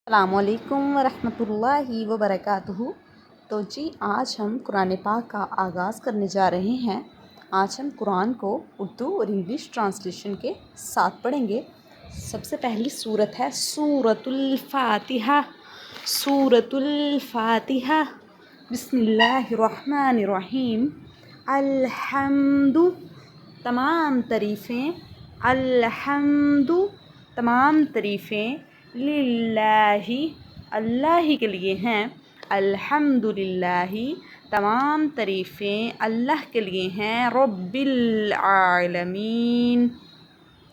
السلام علیکم ورحمۃ اللہ وبرکاتہ۔ تو جی آج ہم قرآن پاک کا آغاز کرنے جا رہے ہیں۔ آج ہم قرآن کو اردو اور انگلش ٹرانسلیشن کے ساتھ پڑھیں گے۔ سب سے پہلی سورت ہے سورۃ الفاتحہ۔ سورۃ الفاتحہ۔ بسم اللہ الرحمن الرحیم۔ الحمد تمام تعریفیں، الحمد تمام تعریفیں، للہ اللہ ہی کے لیے ہیں۔ الحمد للہ تمام تعریفیں اللہ کے لیے ہیں۔ رب العالمین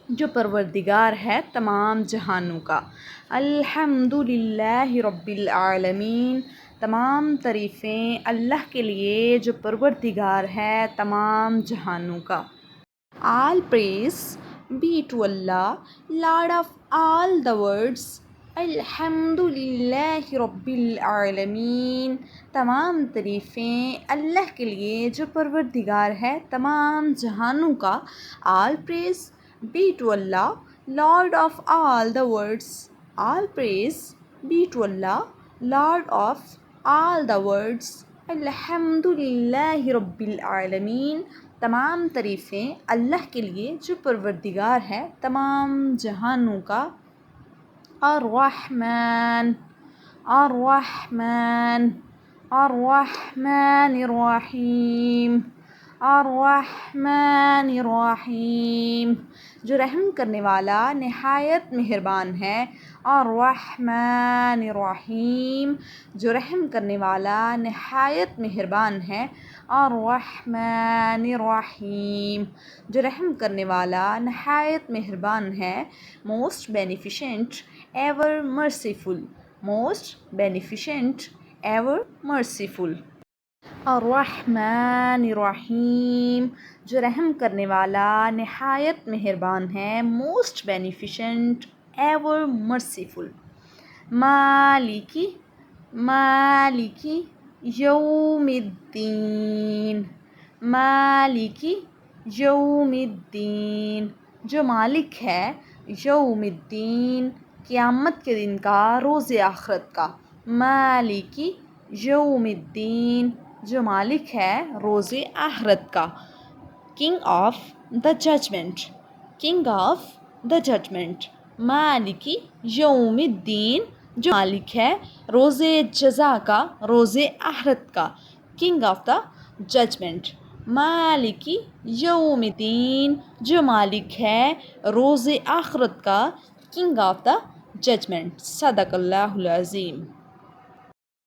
جو پروردگار ہے تمام جہانوں کا۔ الحمد للہ رب العالمین تمام تعریفیں اللہ کے لیے جو پروردگار ہے تمام جہانوں کا۔ All praise be to Allah, Lord of all the worlds. الحمد للہ رب العالمین تمام تعریفیں اللہ کے لیے جو پروردگار ہے تمام جہانوں کا۔ All praise be to Allah, Lord of all the worlds. All praise be to Allah, Lord of all the worlds. الحمد للہ رب العالمین تمام تعریفیں اللہ کے لیے جو پروردگار ہے تمام جہانوں کا۔ الرحمن الرحمن الرحمن الرحیم الرحمن الرحیم جو رحم کرنے والا نہایت مہربان ہے۔ الرحمن الرحیم جو رحم کرنے والا نہایت مہربان ہے۔ الرحمن الرحیم جو رحم کرنے والا نہایت مہربان ہے۔ Most beneficent ever merciful, most beneficent ever merciful. الرحمن الرحیم جو رحم کرنے والا نہایت مہربان ہے۔ Most beneficent ever merciful. مالکی مالکی یوم الدین مالکی یوم الدین جو مالک ہے یوم الدین قیامت کے دن کا، روز آخرت کا۔ مالکی یوم الدین جو مالک ہے روز آخرت کا۔ King of the judgement king of the judgement مالکی یوم الدین جو مالک ہے روز جزا کا، روز آخرت کا۔ کنگ آف دا ججمنٹ مالکی یوم الدین جو مالک ہے روز آخرت کا، کنگ آف دا ججمنٹ۔ صدق اللہ العظیم۔